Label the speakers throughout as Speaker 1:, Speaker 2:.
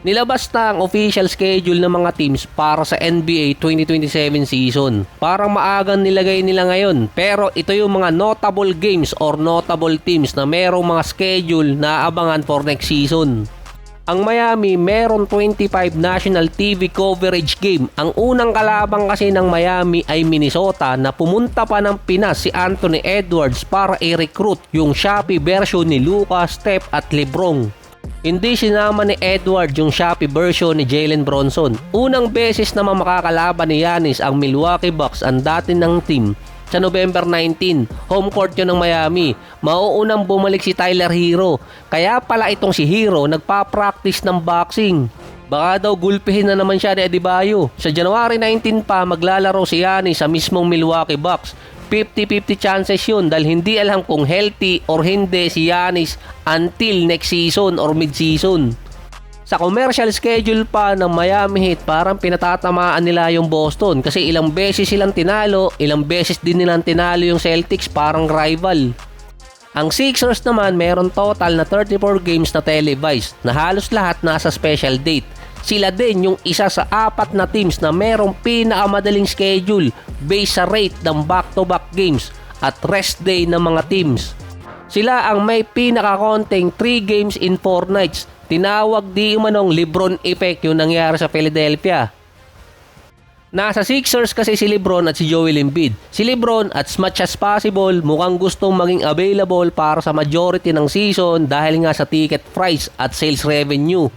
Speaker 1: Nilabas na ang official schedule ng mga teams para sa NBA 2027 season. Parang maagang nilagay nila ngayon, pero ito yung mga notable games or notable teams na merong mga schedule na abangan for next season. Ang Miami meron 25 national TV coverage game. Ang unang kalabang kasi ng Miami ay Minnesota na pumunta pa ng Pinas si Anthony Edwards para i-recruit yung Shopee version ni Luka, Steph at LeBron. Hindi sinama ni Edward yung Shopee version ni Jalen Bronson. Unang beses na makakalaban ni Giannis ang Milwaukee Bucks, ang dati ng team, sa November 19. Home court yun ng Miami. Mauunang bumalik si Tyler Hero. Kaya pala itong si Hero nagpa-practice ng boxing. Baka daw gulpihin na naman siya ni Adebayo. Sa January 19 pa maglalaro si Giannis sa mismong Milwaukee Bucks. 50-50 chances yun dahil hindi alam kung healthy or hindi si Giannis until next season or mid-season. Sa commercial schedule pa ng Miami Heat, parang pinatatamaan nila yung Boston kasi ilang beses silang tinalo, ilang beses din nilang tinalo yung Celtics, parang rival. Ang Sixers naman meron total na 34 games na televised na halos lahat nasa special date. Sila din yung isa sa 4 na teams na merong pinakamadaling schedule based sa rate ng back-to-back games at rest day ng mga teams. Sila ang may pinakakonting 3 games in 4 nights. Tinawag di umanong LeBron effect yung nangyari sa Philadelphia. Nasa Sixers kasi si LeBron at si Joel Embiid. Si LeBron as much as possible mukhang gustong maging available para sa majority ng season dahil nga sa ticket price at sales revenue.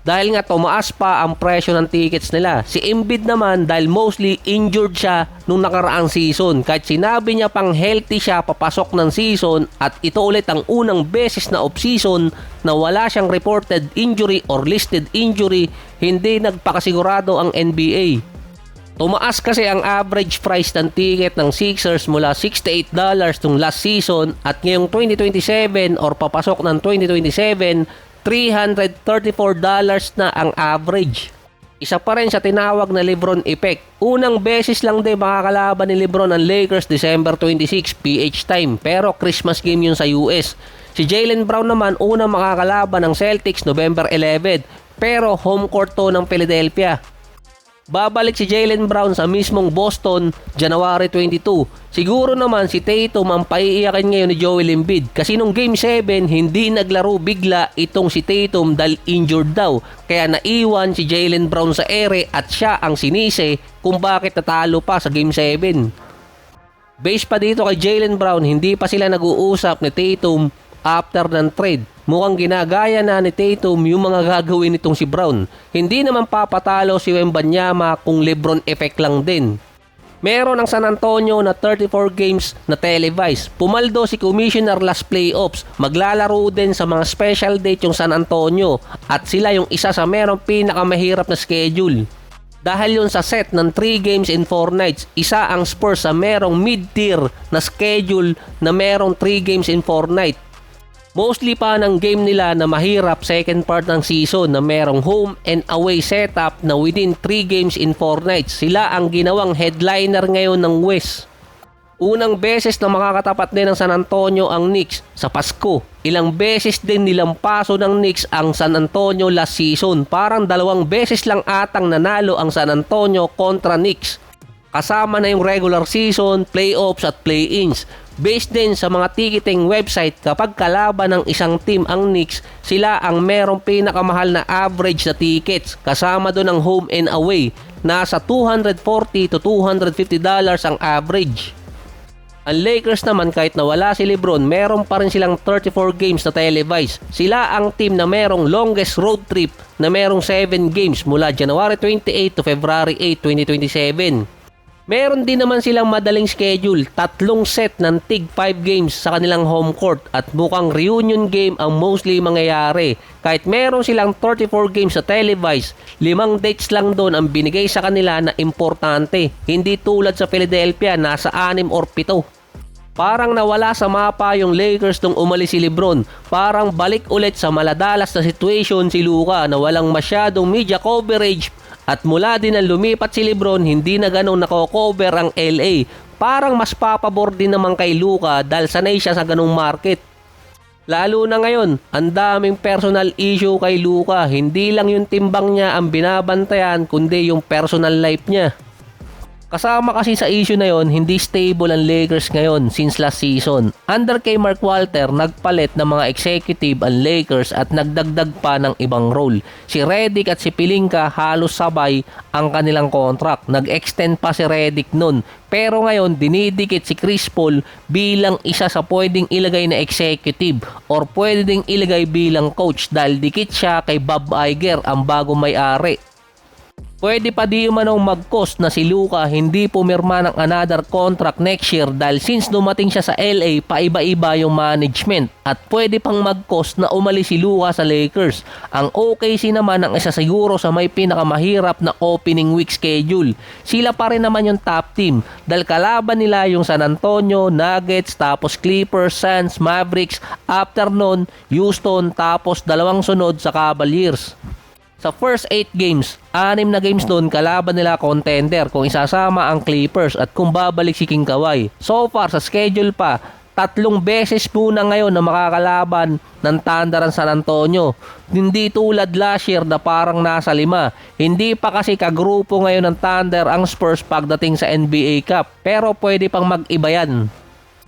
Speaker 1: Dahil nga tumaas pa ang presyo ng tickets nila. Si Embiid naman dahil mostly injured siya nung nakaraang season. Kahit sinabi niya pang healthy siya papasok ng season at ito ulit ang unang beses na off-season na wala siyang reported injury or listed injury, hindi nagpakasigurado ang NBA. Tumaas kasi ang average price ng ticket ng Sixers mula $68 nung last season at ngayong 2027 or papasok ng 2027, $334 na ang average. Isa pa rin sa tinawag na LeBron effect. Unang beses lang din makakalaban ni LeBron ang Lakers December 26 PH time pero Christmas game yun sa US. Si Jaylen Brown naman unang makakalaban ng Celtics November 11 pero home court to ng Philadelphia. Babalik si Jaylen Brown sa mismong Boston January 22. Siguro naman si Tatum ang paiiyakin ngayon ni Joel Embiid kasi nung Game 7 hindi naglaro bigla itong si Tatum dahil injured daw. Kaya naiwan si Jaylen Brown sa ere at siya ang sinisi kung bakit natalo pa sa Game 7. Base pa dito kay Jaylen Brown, hindi pa sila nag-uusap ni Tatum after ng trade. Mukhang ginagaya na ni Tatum yung mga gagawin nitong si Brown. Hindi naman papatalo si Wembanyama kung LeBron effect lang din. Meron ang San Antonio na 34 games na televised. Pumaldo si Commissioner last playoffs. Maglalaro din sa mga special date yung San Antonio at sila yung isa sa merong pinakamahirap na schedule. Dahil yun sa set ng 3 games in 4 nights, isa ang Spurs sa merong mid-tier na schedule na merong 3 games in 4 nights. Mostly pa ng game nila na mahirap second part ng season na merong home and away setup na within 3 games in 4 nights. Sila ang ginawang headliner ngayon ng West. Unang beses na makakatapat din ng San Antonio ang Knicks sa Pasko. Ilang beses din nilampaso ng Knicks ang San Antonio last season. Parang 2 beses lang atang nanalo ang San Antonio kontra Knicks. Kasama na yung regular season, playoffs at play-ins. Based din sa mga ticketing website, kapag kalaban ng isang team ang Knicks, sila ang merong pinakamahal na average na tickets. Kasama doon ang home and away. Nasa $240 to $250 ang average. Ang Lakers naman kahit na wala si LeBron, meron pa rin silang 34 games na televised. Sila ang team na merong longest road trip na merong 7 games mula January 28 to February 8, 2027. Meron din naman silang madaling schedule, 3 set ng tig 5 games sa kanilang home court at mukhang reunion game ang mostly mangyayari. Kahit meron silang 34 games sa televised, 5 dates lang doon ang binigay sa kanila na importante. Hindi tulad sa Philadelphia, nasa 6 or 7. Parang nawala sa mapa yung Lakers nung umalis si LeBron. Parang balik ulit sa maladalas na situation si Luka na walang masyadong media coverage. At mula din ang lumipat si LeBron, hindi na ganong nako-cover ang LA. Parang mas papabor din naman kay Luka dahil sanay siya sa ganong market. Lalo na ngayon, ang daming personal issue kay Luka. Hindi lang yung timbang niya ang binabantayan, kundi yung personal life niya. Kasama kasi sa issue na yon, hindi stable ang Lakers ngayon since last season. Under kay Mark Walter, nagpalit ng mga executive ang Lakers at nagdagdag pa ng ibang role. Si Redick at si Pelinka halos sabay ang kanilang contract. Nag-extend pa si Redick nun. Pero ngayon, dinidikit si Chris Paul bilang isa sa pwedeng ilagay na executive or pwedeng ilagay bilang coach dahil dikit siya kay Bob Iger, ang bagong may-ari. Pwede pa di umanong mag-cost na si Luka hindi pumirma ng another contract next year dahil since dumating siya sa LA, paiba-iba yung management. At pwede pang mag-cost na umalis si Luka sa Lakers. Ang OKC naman ang isa siguro sa may pinakamahirap na opening week schedule. Sila pa rin naman yung top team dahil kalaban nila yung San Antonio, Nuggets, tapos Clippers, Suns, Mavericks, after nun, Houston, tapos dalawang sunod sa Cavaliers. Sa first 8 games, 6 na games doon kalaban nila contender kung isasama ang Clippers at kung babalik si King Kawhi. So far sa schedule pa, 3 beses muna ngayon na makakalaban ng Thunder ang San Antonio. Hindi tulad last year na parang nasa 5. Hindi pa kasi kagrupo ngayon ng Thunder ang Spurs pagdating sa NBA Cup. Pero pwede pang mag-iba yan.